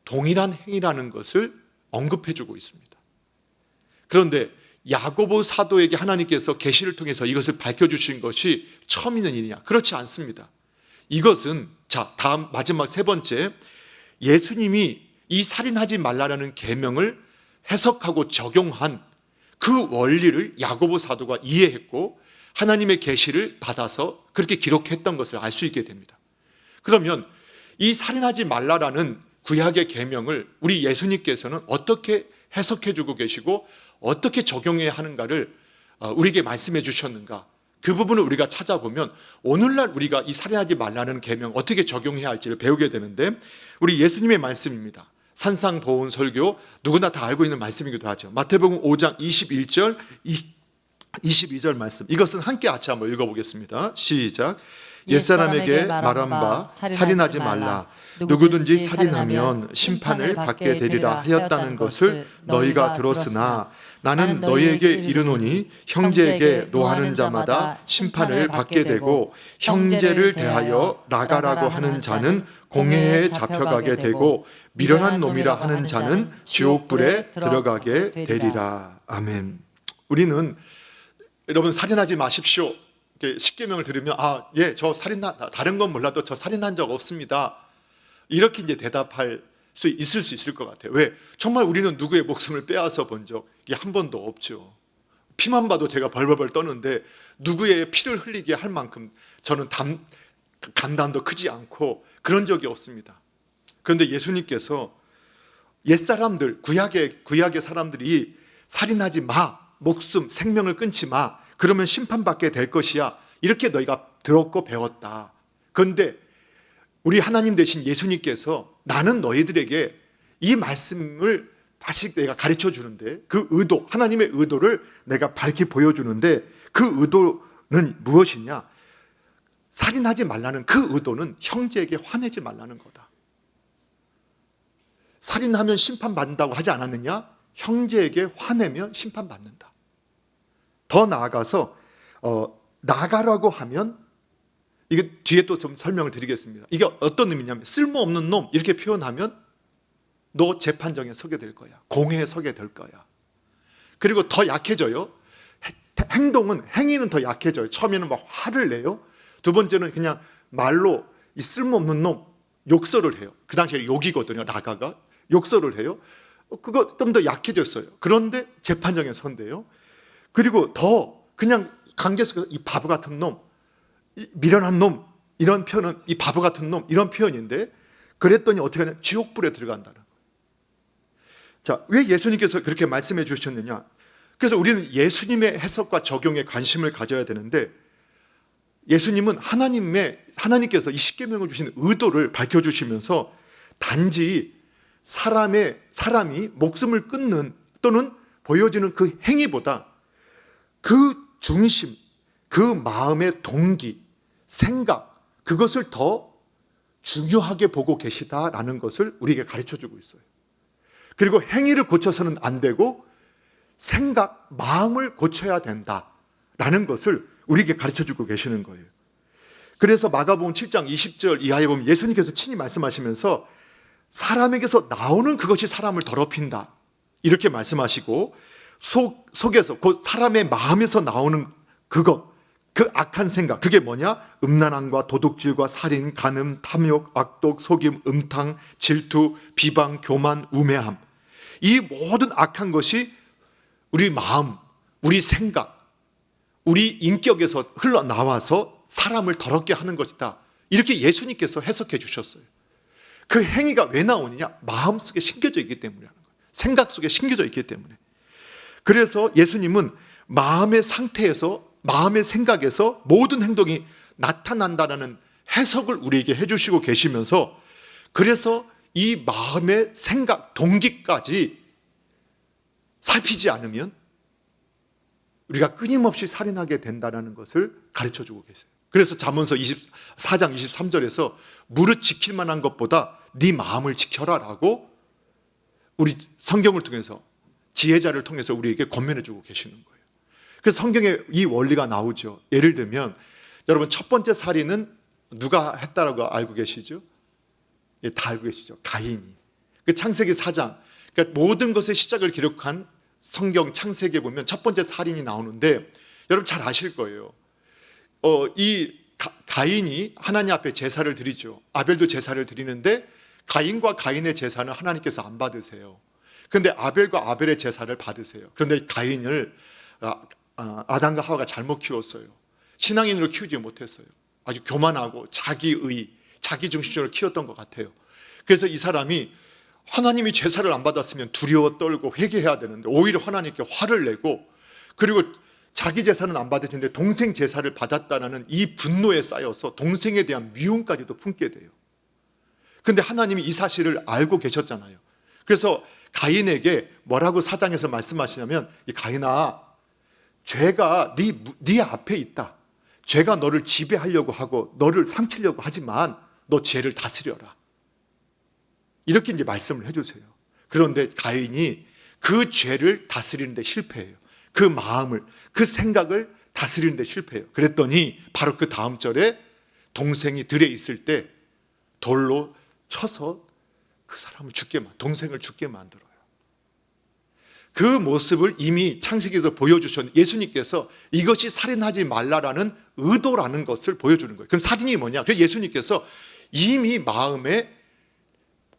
동일한 행위라는 것을 언급해 주고 있습니다. 그런데 야고보 사도에게 하나님께서 계시를 통해서 이것을 밝혀주신 것이 처음 있는 일이냐? 그렇지 않습니다. 이것은 다음 마지막 세 번째, 예수님이 이 살인하지 말라라는 계명을 해석하고 적용한 그 원리를 야고보 사도가 이해했고 하나님의 계시를 받아서 그렇게 기록했던 것을 알 수 있게 됩니다. 그러면 이 살인하지 말라라는 구약의 계명을 우리 예수님께서는 어떻게 해석해 주고 계시고 어떻게 적용해야 하는가를 우리에게 말씀해 주셨는가? 그 부분을 우리가 찾아보면 오늘날 우리가 이 살인하지 말라는 계명 어떻게 적용해야 할지를 배우게 되는데, 우리 예수님의 말씀입니다. 산상보훈 설교, 누구나 다 알고 있는 말씀이기도 하죠. 마태복음 5장 21절 22절 말씀, 이것은 함께 같이 한번 읽어보겠습니다. 시작. 옛사람에게 말한 바 살인하지 말라. 누구든지 살인하면 심판을 받게 되리라 하였다는 것을 너희가 들었으나 나는 너희에게 이르노니 형제에게 노하는 자마다 심판을 받게 되고 형제를 대하여 나가라고 하는 자는 공회에 잡혀가게 되고 미련한 놈이라 하는 자는 지옥불에 들어가게 되리라. 아멘. 우리는 여러분 살인하지 마십시오 십계명을 들으면 저 다른 건 몰라도 저 살인한 적 없습니다, 이렇게 이제 대답할 수 있을 것 같아요. 왜? 정말 우리는 누구의 목숨을 빼앗아 본 적이 한 번도 없죠. 피만 봐도 제가 벌벌벌 떠는데 누구의 피를 흘리게 할 만큼 저는 간단도 크지 않고 그런 적이 없습니다. 그런데 예수님께서 옛사람들, 구약의 사람들이 살인하지 마, 목숨, 생명을 끊지 마, 그러면 심판받게 될 것이야, 이렇게 너희가 들었고 배웠다. 그런데 우리 하나님 되신 예수님께서 나는 너희들에게 이 말씀을 다시 내가 가르쳐 주는데, 그 의도, 하나님의 의도를 내가 밝히 보여주는데, 그 의도는 무엇이냐? 살인하지 말라는 그 의도는 형제에게 화내지 말라는 거다. 살인하면 심판받는다고 하지 않았느냐? 형제에게 화내면 심판받는다. 더 나아가서 나가라고 하면, 이게 뒤에 또 좀 설명을 드리겠습니다. 이게 어떤 의미냐면, 쓸모없는 놈 이렇게 표현하면 너 재판정에 서게 될 거야, 공회에 서게 될 거야. 그리고 더 약해져요. 행위는 더 약해져요. 처음에는 막 화를 내요. 두 번째는 그냥 말로 이 쓸모없는 놈 욕설을 해요. 그 당시에 욕이거든요. 나가가 욕설을 해요. 그거 좀 더 약해졌어요. 그런데 재판정에 선대요. 그리고 더 그냥 관계 속에서 이 바보 같은 놈, 이 미련한 놈, 이런 표현은 이 바보 같은 놈, 이런 표현인데, 그랬더니 어떻게 하냐? 지옥불에 들어간다는 거예요. 자, 왜 예수님께서 그렇게 말씀해 주셨느냐? 그래서 우리는 예수님의 해석과 적용에 관심을 가져야 되는데, 예수님은 하나님께서 이 십계명을 주신 의도를 밝혀주시면서 단지 사람이 목숨을 끊는 또는 보여지는 그 행위보다 그 중심, 그 마음의 동기, 생각, 그것을 더 중요하게 보고 계시다라는 것을 우리에게 가르쳐주고 있어요. 그리고 행위를 고쳐서는 안 되고 생각, 마음을 고쳐야 된다라는 것을 우리에게 가르쳐주고 계시는 거예요. 그래서 마가복음 7장 20절 이하에 보면 예수님께서 친히 말씀하시면서 사람에게서 나오는 그것이 사람을 더럽힌다, 이렇게 말씀하시고, 속에서 곧 사람의 마음에서 나오는 그것, 그 악한 생각, 그게 뭐냐? 음란함과 도둑질과 살인, 간음, 탐욕, 악독, 속임, 음탕, 질투, 비방, 교만, 우매함, 이 모든 악한 것이 우리 마음, 우리 생각, 우리 인격에서 흘러나와서 사람을 더럽게 하는 것이다, 이렇게 예수님께서 해석해 주셨어요. 그 행위가 왜 나오느냐? 마음속에 심겨져 있기 때문에 하는 거예요. 생각 속에 심겨져 있기 때문에. 그래서 예수님은 마음의 상태에서, 마음의 생각에서 모든 행동이 나타난다는 해석을 우리에게 해주시고 계시면서, 그래서 이 마음의 생각, 동기까지 살피지 않으면 우리가 끊임없이 살인하게 된다는 것을 가르쳐주고 계세요. 그래서 잠언서 24장 23절에서 무릇 지킬 만한 것보다 네 마음을 지켜라 라고 우리 성경을 통해서, 지혜자를 통해서 우리에게 권면해주고 계시는 거예요. 그래서 성경에 이 원리가 나오죠. 예를 들면 여러분, 첫 번째 살인은 누가 했다라고 알고 계시죠? 예, 다 알고 계시죠. 가인이. 그 창세기 4장, 그러니까 모든 것의 시작을 기록한 성경 창세기에 보면 첫 번째 살인이 나오는데, 여러분 잘 아실 거예요. 이 가인이 하나님 앞에 제사를 드리죠. 아벨도 제사를 드리는데 가인과 가인의 제사는 하나님께서 안 받으세요. 그런데 아벨과 아벨의 제사를 받으세요. 그런데 가인을 아담과 하와가 잘못 키웠어요. 신앙인으로 키우지 못했어요. 아주 교만하고 자기의, 자기중심적으로 키웠던 것 같아요. 그래서 이 사람이 하나님이 제사를 안 받았으면 두려워 떨고 회개해야 되는데 오히려 하나님께 화를 내고, 그리고 자기 제사는 안 받으셨는데 동생 제사를 받았다는 이 분노에 쌓여서 동생에 대한 미움까지도 품게 돼요. 그런데 하나님이 이 사실을 알고 계셨잖아요. 그래서 가인에게 뭐라고 4장에서 말씀하시냐면, 이 가인아, 죄가 네 앞에 있다. 죄가 너를 지배하려고 하고 너를 삼키려고 하지만 너 죄를 다스려라. 이렇게 이제 말씀을 해주세요. 그런데 가인이 그 죄를 다스리는 데 실패해요. 그 마음을, 그 생각을 다스리는 데 실패해요. 그랬더니 바로 그 다음 절에 동생이 들에 있을 때 돌로 쳐서 그 사람을 동생을 죽게 만들어요. 그 모습을 이미 창세기에서 보여주셨는데, 예수님께서 이것이 살인하지 말라라는 의도라는 것을 보여주는 거예요. 그럼 살인이 뭐냐? 그래서 예수님께서 이미 마음에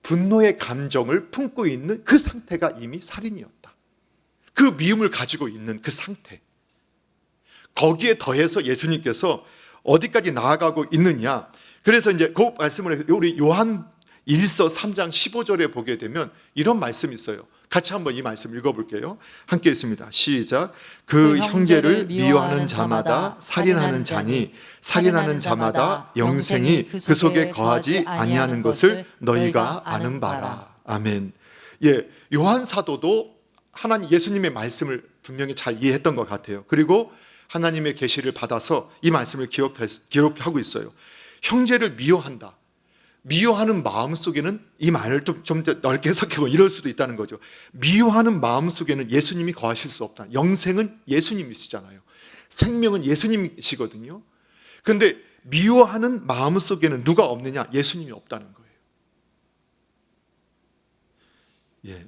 분노의 감정을 품고 있는 그 상태가 이미 살인이었다. 그 미움을 가지고 있는 그 상태. 거기에 더해서 예수님께서 어디까지 나아가고 있느냐. 그래서 이제 그 말씀을 해서 우리 요한 1서 3장 15절에 보게 되면 이런 말씀이 있어요. 같이 한번 이 말씀 읽어볼게요. 함께 있습니다. 시작. 그 형제를 미워하는 자마다 살인하는 자니 살인하는 자마다 영생이 그 속에 거하지 아니하는 것을 너희가 아는 바라. 아멘. 예, 요한 사도도 하나님 예수님의 말씀을 분명히 잘 이해했던 것 같아요. 그리고 하나님의 계시를 받아서 이 말씀을 기록하고 있어요. 형제를 미워한다. 미워하는 마음 속에는, 이 말을 좀 넓게 해석해보면 이럴 수도 있다는 거죠. 미워하는 마음 속에는 예수님이 거하실 수 없다. 영생은 예수님이시잖아요. 생명은 예수님이시거든요. 그런데 미워하는 마음 속에는 누가 없느냐? 예수님이 없다는 거예요. 예.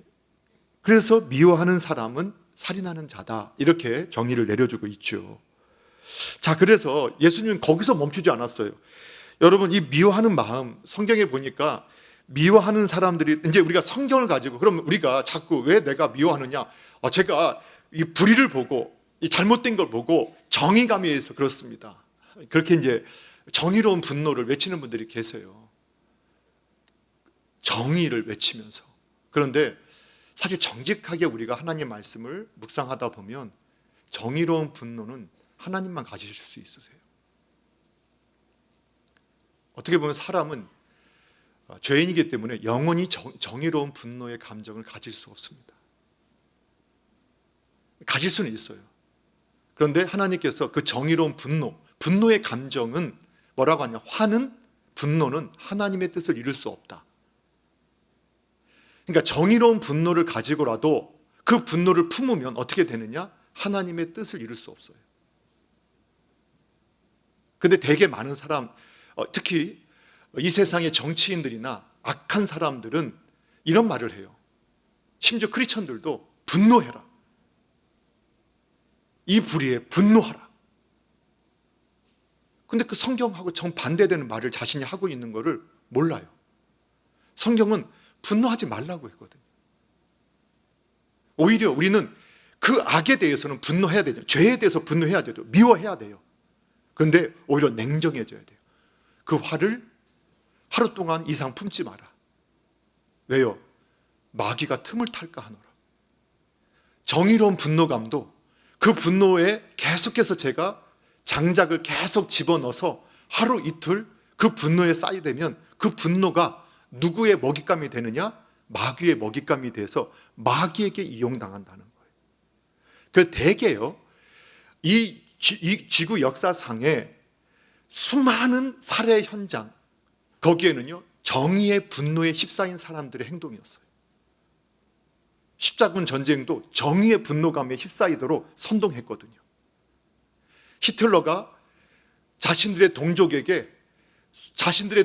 그래서 미워하는 사람은 살인하는 자다. 이렇게 정의를 내려주고 있죠. 자, 그래서 예수님은 거기서 멈추지 않았어요. 여러분, 이 미워하는 마음, 성경에 보니까 미워하는 사람들이, 이제 우리가 성경을 가지고, 그러면 우리가 자꾸 왜 내가 미워하느냐? 제가 이 불의를 보고, 이 잘못된 걸 보고 정의감에 의해서 그렇습니다. 그렇게 이제 정의로운 분노를 외치는 분들이 계세요. 정의를 외치면서. 그런데 사실 정직하게 우리가 하나님 말씀을 묵상하다 보면 정의로운 분노는 하나님만 가지실 수 있으세요. 어떻게 보면 사람은 죄인이기 때문에 영원히 정의로운 분노의 감정을 가질 수 없습니다. 가질 수는 있어요. 그런데 하나님께서 그 정의로운 분노의 감정은 뭐라고 하냐? 화는, 분노는 하나님의 뜻을 이룰 수 없다. 그러니까 정의로운 분노를 가지고라도 그 분노를 품으면 어떻게 되느냐? 하나님의 뜻을 이룰 수 없어요. 그런데 되게 많은 사람, 특히 이 세상의 정치인들이나 악한 사람들은 이런 말을 해요. 심지어 크리스천들도 분노해라. 이 불의에 분노하라. 근데 그 성경하고 정반대되는 말을 자신이 하고 있는 것을 몰라요. 성경은 분노하지 말라고 했거든요. 오히려 우리는 그 악에 대해서는 분노해야 되죠. 죄에 대해서 분노해야 되죠. 미워해야 돼요. 그런데 오히려 냉정해져야 돼요. 그 화를 하루 동안 이상 품지 마라. 왜요? 마귀가 틈을 탈까 하노라. 정의로운 분노감도 그 분노에 계속해서 제가 장작을 계속 집어넣어서 하루 이틀 그 분노에 쌓이되면 그 분노가 누구의 먹잇감이 되느냐? 마귀의 먹잇감이 돼서 마귀에게 이용당한다는 거예요. 그래서 대개요, 이 지구 역사상에 수많은 살해 현장, 거기에는요 정의의 분노에 휩싸인 사람들의 행동이었어요. 십자군 전쟁도 정의의 분노감에 휩싸이도록 선동했거든요. 히틀러가 자신들의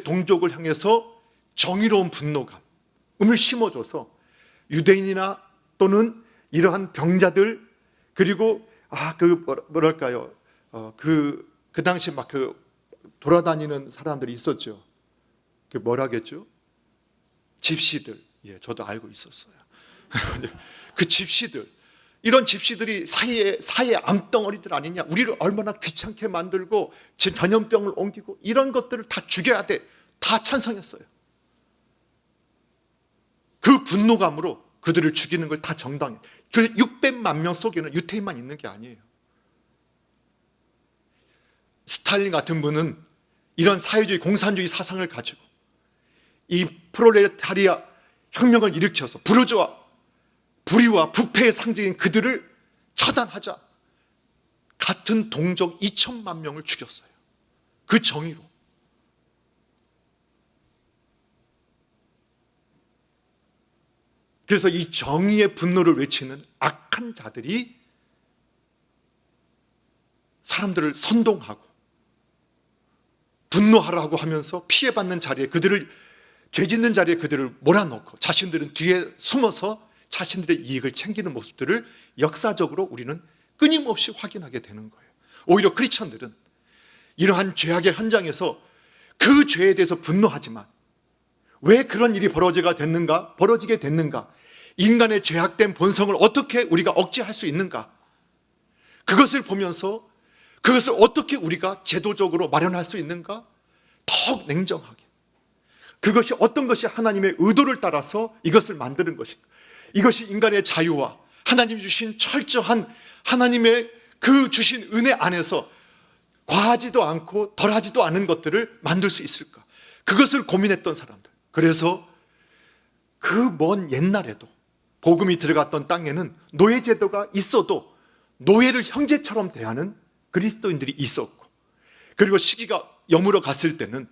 동족을 향해서 정의로운 분노감을 심어줘서 유대인이나 또는 이러한 병자들, 그리고 그 당시 막 돌아다니는 사람들이 있었죠. 그 뭐라겠죠? 집시들. 예, 저도 알고 있었어요. 그 집시들, 이런 집시들이 사회의 암덩어리들 아니냐, 우리를 얼마나 귀찮게 만들고 전염병을 옮기고 이런 것들을 다 죽여야 돼, 다 찬성했어요. 그 분노감으로 그들을 죽이는 걸 다 정당해. 그래서 600만 명 속에는 유태인만 있는 게 아니에요. 스탈린 같은 분은 이런 사회주의 공산주의 사상을 가지고 이 프롤레타리아 혁명을 일으켜서 불의와 부패의 상징인 그들을 처단하자 같은 동족 2천만 명을 죽였어요. 그 정의로. 그래서 이 정의의 분노를 외치는 악한 자들이 사람들을 선동하고 분노하라고 하면서 피해받는 자리에 죄 짓는 자리에 그들을 몰아넣고 자신들은 뒤에 숨어서 자신들의 이익을 챙기는 모습들을 역사적으로 우리는 끊임없이 확인하게 되는 거예요. 오히려 크리스천들은 이러한 죄악의 현장에서 그 죄에 대해서 분노하지만 왜 그런 일이 벌어지게 됐는가? 인간의 죄악된 본성을 어떻게 우리가 억제할 수 있는가? 그것을 보면서 그것을 어떻게 우리가 제도적으로 마련할 수 있는가? 더욱 냉정하게. 그것이 어떤 것이 하나님의 의도를 따라서 이것을 만드는 것인가? 이것이 인간의 자유와 하나님이 주신 철저한 하나님의 그 주신 은혜 안에서 과하지도 않고 덜하지도 않은 것들을 만들 수 있을까? 그것을 고민했던 사람들. 그래서 그 먼 옛날에도 복음이 들어갔던 땅에는 노예제도가 있어도 노예를 형제처럼 대하는 그리스도인들이 있었고, 그리고 시기가 여물어 갔을 때는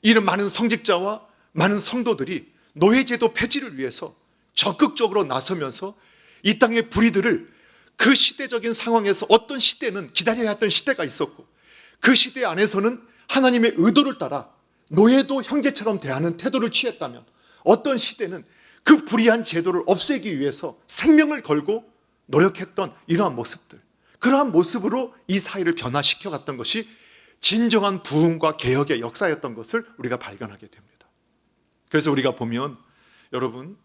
이런 많은 성직자와 많은 성도들이 노예제도 폐지를 위해서 적극적으로 나서면서 이 땅의 불의들을 그 시대적인 상황에서 어떤 시대는 기다려야 했던 시대가 있었고, 그 시대 안에서는 하나님의 의도를 따라 노예도 형제처럼 대하는 태도를 취했다면, 어떤 시대는 그 불의한 제도를 없애기 위해서 생명을 걸고 노력했던 이러한 모습들, 그러한 모습으로 이 사회를 변화시켜 갔던 것이 진정한 부흥과 개혁의 역사였던 것을 우리가 발견하게 됩니다. 그래서 우리가 보면, 여러분,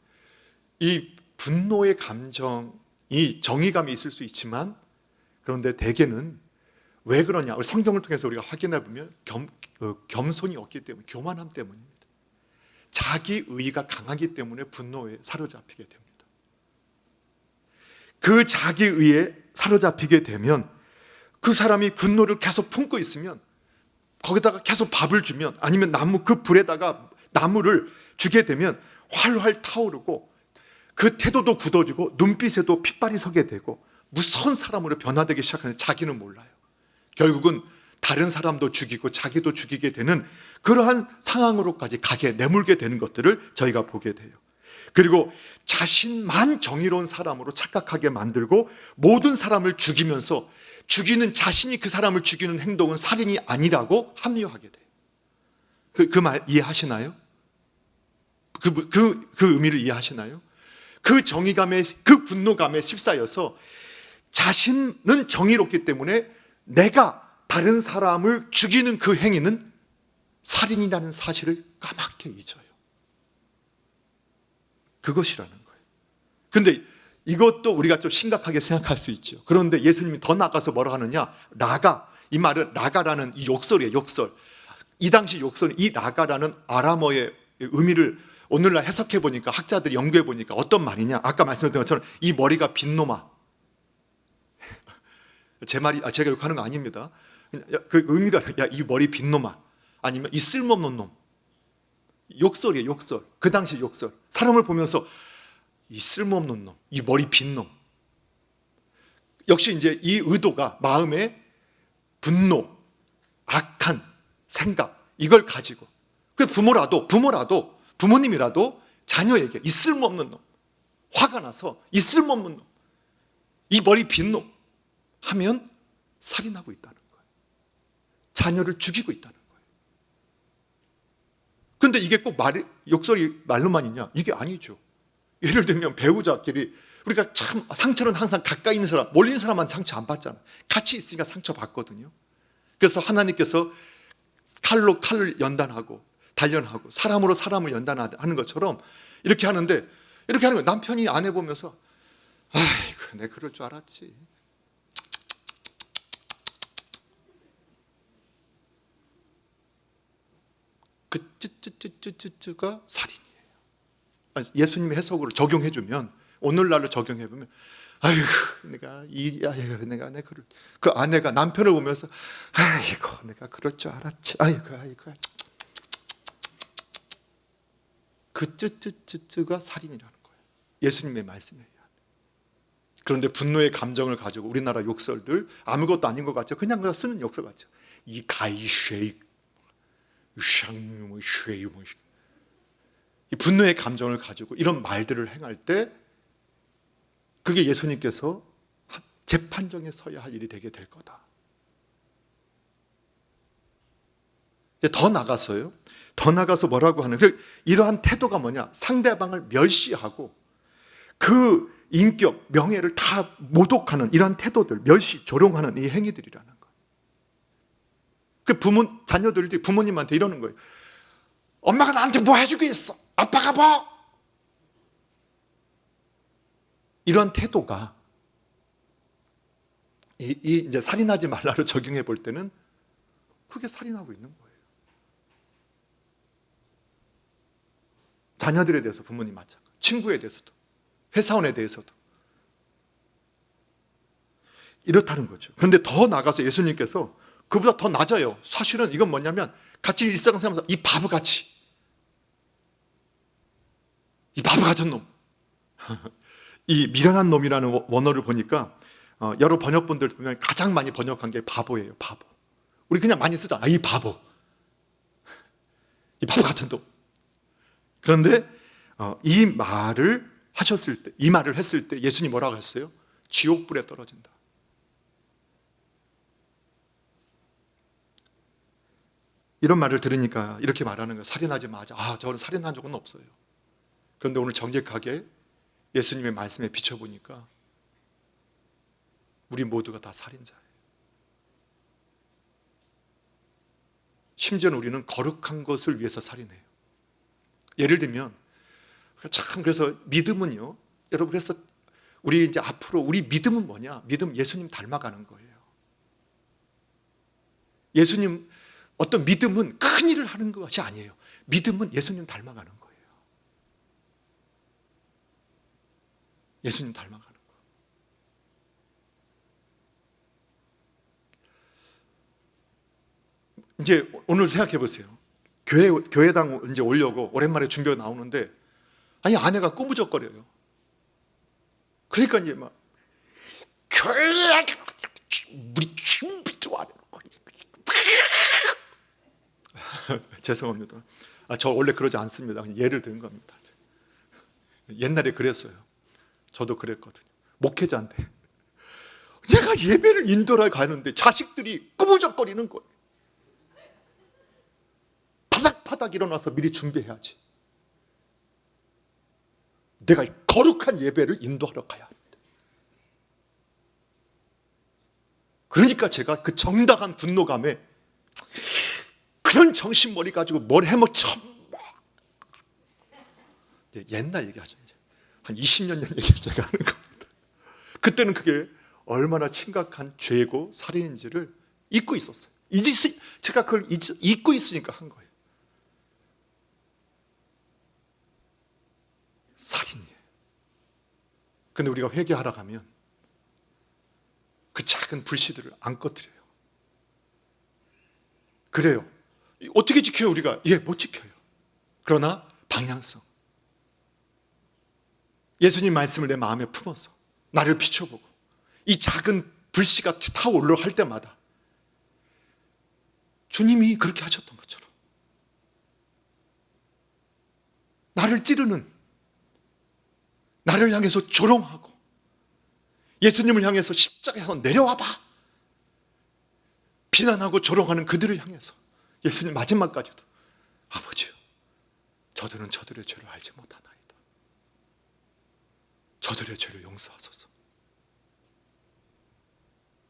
이 분노의 감정이 정의감이 있을 수 있지만, 그런데 대개는 왜 그러냐? 우리 성경을 통해서 우리가 확인해 보면 겸손이 없기 때문에, 교만함 때문입니다. 자기 의의가 강하기 때문에 분노에 사로잡히게 됩니다. 그 자기 의의에 사로잡히게 되면 그 사람이 분노를 계속 품고 있으면, 거기다가 계속 밥을 주면, 아니면 그 불에다가 나무를 주게 되면 활활 타오르고 그 태도도 굳어지고 눈빛에도 핏발이 서게 되고 무서운 사람으로 변화되기 시작하는, 자기는 몰라요. 결국은 다른 사람도 죽이고 자기도 죽이게 되는 그러한 상황으로까지 내몰게 되는 것들을 저희가 보게 돼요. 그리고 자신만 정의로운 사람으로 착각하게 만들고 모든 사람을 죽이면서 자신이 그 사람을 죽이는 행동은 살인이 아니라고 합리화하게 돼요. 그 말 이해하시나요? 그 의미를 이해하시나요? 그 정의감에, 그 분노감에 휩싸여서 자신은 정의롭기 때문에 내가 다른 사람을 죽이는 그 행위는 살인이라는 사실을 까맣게 잊어요. 그것이라는 거예요. 근데 이것도 우리가 좀 심각하게 생각할 수 있죠. 그런데 예수님이 더 나아가서 뭐라 하느냐? 이 말은 라가라는 이 욕설이에요. 욕설. 이 당시 욕설은 이 라가라는 아람어의 의미를 오늘날 해석해 보니까, 학자들이 연구해 보니까 어떤 말이냐, 아까 말씀드린 것처럼 이 머리가 빈 놈아. 제 말이, 제가 욕하는 거 아닙니다. 그 의미가, 야, 이 머리 빈 놈아, 아니면 이 쓸모없는 놈. 욕설이에요, 욕설. 그 당시 욕설. 사람을 보면서 이 쓸모없는 놈, 이 머리 빈 놈. 역시 이제 이 의도가 마음에 분노, 악한 생각, 이걸 가지고, 그 부모님이라도 자녀에게 이 쓸모없는 놈, 화가 나서 이 쓸모없는 놈, 이 머리 빈 놈 하면 살인하고 있다는 거예요. 자녀를 죽이고 있다는 거예요. 근데 이게 꼭 욕설이 말로만 있냐? 이게 아니죠. 예를 들면 배우자끼리, 우리가 참 상처는 항상 가까이 있는 사람, 멀리 있는 사람만 상처 안 받잖아요. 같이 있으니까 상처 받거든요. 그래서 하나님께서 칼로 칼을 연단하고 단련하고 사람으로 사람을 연단하는 것처럼 이렇게 하는데, 이렇게 하는 거예요. 남편이 아내 보면서 아이고, 내 그럴 줄 알았지. 그 쯔쯔쯔쯔쯔가 살인이에요. 예수님의 해석으로 적용해주면, 오늘날로 적용해보면, 아이고, 내가 그 아내가 남편을 보면서, 아이고, 내가 그럴 줄 알았지. 아이고. 그 쯔쯔쯔쯔가 살인이라는 거예요. 예수님의 말씀에 의한. 그런데 분노의 감정을 가지고 우리나라 욕설들, 아무것도 아닌 것 같죠. 그냥 쓰는 욕설 같죠. 이 가이쉐이, 이 분노의 감정을 가지고 이런 말들을 행할 때, 그게 예수님께서 재판정에 서야 할 일이 되게 될 거다. 더 나가서요. 더 나가서 뭐라고 하는, 이러한 태도가 뭐냐? 상대방을 멸시하고 그 인격, 명예를 다 모독하는 이러한 태도들, 멸시, 조롱하는 이 행위들이라는 거예요. 그 자녀들이 부모님한테 이러는 거예요. 엄마가 나한테 뭐 해주겠어? 아빠가 뭐? 이런 태도가 이제 살인하지 말라를 적용해 볼 때는 그게 살인하고 있는 거예요. 자녀들에 대해서 부모님 마찬가지, 친구에 대해서도, 회사원에 대해서도 이렇다는 거죠. 그런데 더 나가서 예수님께서 그보다 더 낮아요. 사실은 이건 뭐냐면, 같이 일상생활하면서 이 바보같이, 이 바보 같은 놈, 이 미련한 놈이라는 원어를 보니까 여러 번역본들 보면 가장 많이 번역한 게 바보예요. 바보. 우리 그냥 많이 쓰잖아. 이 바보, 이 바보 같은 놈. 그런데 이 말을 했을 때 예수님이 뭐라고 했어요? 지옥불에 떨어진다. 이런 말을 들으니까 이렇게 말하는 거예요. 살인하지 마자. 저는 살인한 적은 없어요. 그런데 오늘 정직하게 예수님의 말씀에 비춰보니까 우리 모두가 다 살인자예요. 심지어는 우리는 거룩한 것을 위해서 살인해요. 예를 들면, 그래서 믿음은요, 여러분, 그래서 우리 이제 앞으로 우리 믿음은 뭐냐? 믿음, 예수님 닮아가는 거예요. 예수님, 어떤 믿음은 큰 일을 하는 것이 아니에요. 믿음은 예수님 닮아가는 거예요. 예수님 닮아가는 거. 이제 오늘 생각해 보세요. 교회당 이제 오려고 오랜만에 준비가 나오는데, 아내가 꾸부적거려요. 그러니까 이제 막 교회에 우리 준비도 안 해놓고 죄송합니다. 저 원래 그러지 않습니다. 예를 든 겁니다. 옛날에 그랬어요. 저도 그랬거든요. 목회자인데 제가 예배를 인도하러 가는데 자식들이 꾸부적거리는 거예요. 파닥파닥 일어나서 미리 준비해야지. 내가 거룩한 예배를 인도하러 가야 합니다. 그러니까 제가 그 정당한 분노감에 그런 정신머리 가지고 뭘 해먹쳐. 옛날 얘기하죠. 한 20년 전 얘기를 제가 하는 겁니다. 그때는 그게 얼마나 심각한 죄고 살인인지를 잊고 있었어요. 제가 그걸 잊고 있으니까 한 거예요. 근데 우리가 회개하러 가면 그 작은 불씨들을 안 꺼뜨려요. 그래요. 어떻게 지켜요 우리가? 못 지켜요. 그러나 방향성, 예수님 말씀을 내 마음에 품어서 나를 비춰보고 이 작은 불씨가 타올라 할 때마다 주님이 그렇게 하셨던 것처럼 나를 찌르는, 나를 향해서 조롱하고 예수님을 향해서 십자가에서 내려와봐 비난하고 조롱하는 그들을 향해서 예수님 마지막까지도 아버지요, 저들은 저들의 죄를 알지 못하나이다. 저들의 죄를 용서하소서.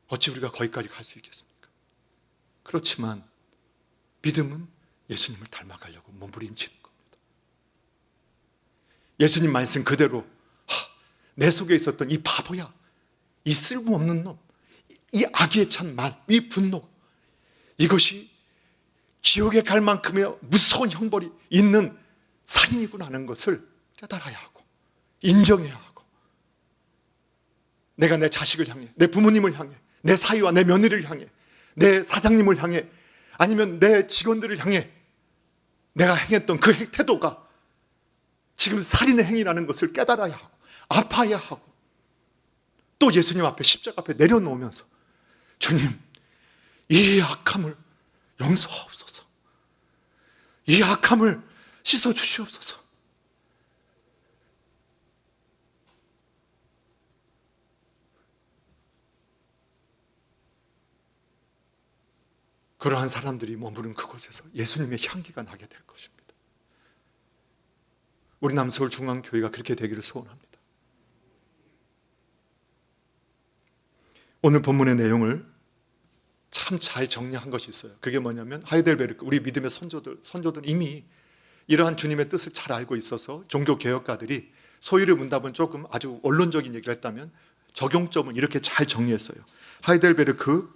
어찌 우리가 거기까지 갈 수 있겠습니까? 그렇지만 믿음은 예수님을 닮아가려고 몸부림치는 겁니다. 예수님 말씀 그대로 내 속에 있었던 이 바보야, 이 쓸모없는 놈, 이 악의에 찬 말, 이 분노, 이것이 지옥에 갈 만큼의 무서운 형벌이 있는 살인이구나 하는 것을 깨달아야 하고 인정해야 하고, 내가 내 자식을 향해, 내 부모님을 향해, 내 사위와 내 며느리를 향해, 내 사장님을 향해, 아니면 내 직원들을 향해 내가 행했던 그 태도가 지금 살인의 행위라는 것을 깨달아야 하고 아파야 하고, 또 예수님 앞에 십자가 앞에 내려놓으면서 주님, 이 악함을 용서하옵소서, 이 악함을 씻어주시옵소서. 그러한 사람들이 머무른 그곳에서 예수님의 향기가 나게 될 것입니다. 우리 남서울중앙교회가 그렇게 되기를 소원합니다. 오늘 본문의 내용을 참 잘 정리한 것이 있어요. 그게 뭐냐면 하이델베르크, 우리 믿음의 선조들은 이미 이러한 주님의 뜻을 잘 알고 있어서 종교개혁가들이 소위를 문답은 조금 아주 원론적인 얘기를 했다면 적용점은 이렇게 잘 정리했어요. 하이델베르크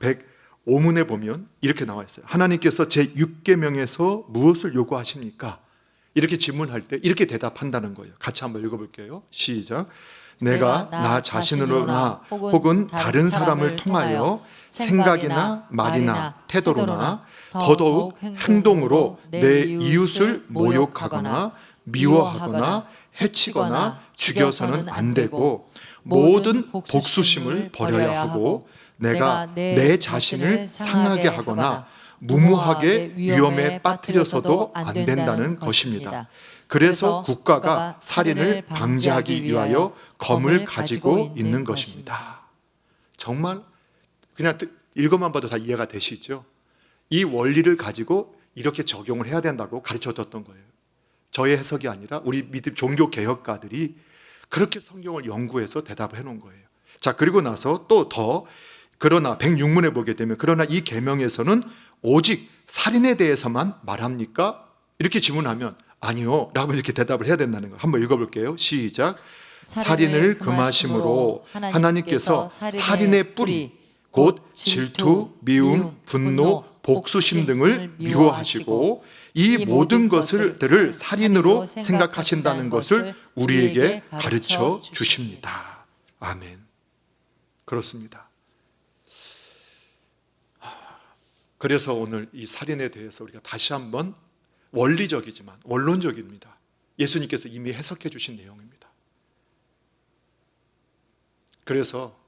105문에 보면 이렇게 나와 있어요. 하나님께서 제6계명에서 무엇을 요구하십니까? 이렇게 질문할 때 이렇게 대답한다는 거예요. 같이 한번 읽어볼게요. 시작. 내가 나 자신으로나 혹은 다른 사람을 통하여 생각이나 말이나 태도로나 더더욱 행동으로 내 이웃을 모욕하거나 미워하거나 해치거나 죽여서는 안 되고 모든 복수심을 버려야 하고 내가 내 자신을 상하게 하거나 무모하게 위험에 빠뜨려서도 안 된다는 것입니다. 그래서 국가가 살인을 방지하기 위하여 검을 가지고 있는 것입니다. 정말 그냥 읽어만 봐도 다 이해가 되시죠? 이 원리를 가지고 이렇게 적용을 해야 된다고 가르쳐줬던 거예요. 저의 해석이 아니라 우리 믿음 종교개혁가들이 그렇게 성경을 연구해서 대답을 해놓은 거예요. 자, 그리고 나서 또 더, 그러나 106문에 보게 되면 그러나 이 계명에서는 오직 살인에 대해서만 말합니까? 이렇게 질문하면 아니요 라고 이렇게 대답을 해야 된다는 거. 한번 읽어볼게요. 시작. 살인을 금하심으로 하나님께서 살인의 뿌리 곧 질투, 미움, 분노, 복수심 등을 미워하시고 이 모든 것들을 살인으로 생각하신다는 것을 우리에게 가르쳐 주십니다. 아멘. 그렇습니다. 그래서 오늘 이 살인에 대해서 우리가 다시 한번 원리적이지만 원론적입니다. 예수님께서 이미 해석해 주신 내용입니다. 그래서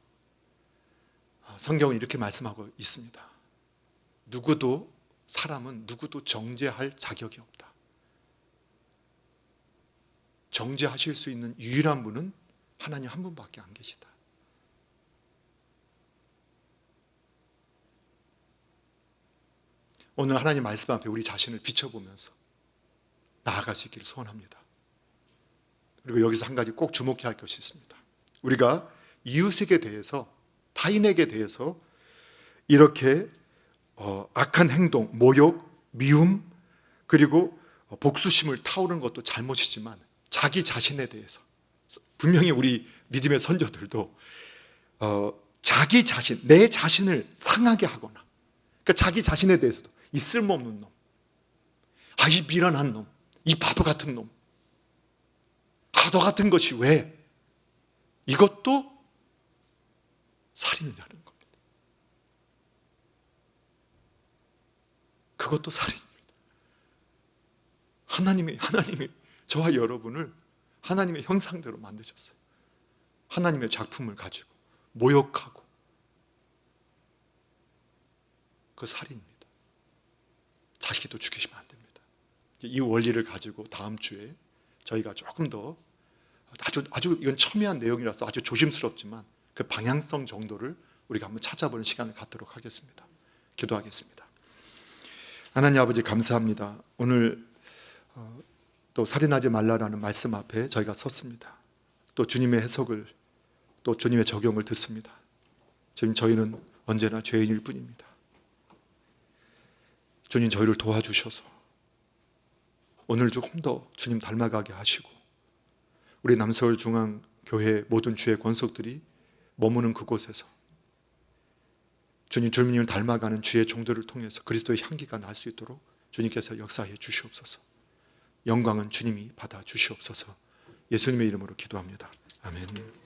성경은 이렇게 말씀하고 있습니다. 사람은 누구도 정죄할 자격이 없다. 정죄하실 수 있는 유일한 분은 하나님 한 분밖에 안 계시다. 오늘 하나님 말씀 앞에 우리 자신을 비춰보면서 나아갈 수 있기를 소원합니다. 그리고 여기서 한 가지 꼭 주목해야 할 것이 있습니다. 우리가 이웃에게 대해서, 타인에게 대해서 이렇게 악한 행동, 모욕, 미움, 그리고 복수심을 타오르는 것도 잘못이지만 자기 자신에 대해서 분명히 우리 믿음의 선조들도 자기 자신, 내 자신을 상하게 하거나, 그러니까 자기 자신에 대해서도 이 쓸모없는 놈, 이 미련한 놈, 이 바보 같은 놈, 너 같은 것이 왜? 이것도 살인이라는 겁니다. 그것도 살인입니다. 하나님이 저와 여러분을 하나님의 형상대로 만드셨어요. 하나님의 작품을 가지고 모욕하고, 그 살인입니다. 자식도 죽이시면 안 됩니다. 이 원리를 가지고 다음 주에 저희가 조금 더 아주 이건 첨예한 내용이라서 아주 조심스럽지만 그 방향성 정도를 우리가 한번 찾아보는 시간을 갖도록 하겠습니다. 기도하겠습니다. 하나님 아버지, 감사합니다. 오늘 또 살인하지 말라라는 말씀 앞에 저희가 섰습니다. 또 주님의 해석을, 또 주님의 적용을 듣습니다. 주님, 저희는 언제나 죄인일 뿐입니다. 주님, 저희를 도와주셔서 오늘 조금 더 주님 닮아가게 하시고, 우리 남서울중앙교회 모든 주의 권속들이 머무는 그곳에서 주님을 닮아가는 주의 종들을 통해서 그리스도의 향기가 날 수 있도록 주님께서 역사해 주시옵소서. 영광은 주님이 받아 주시옵소서. 예수님의 이름으로 기도합니다. 아멘.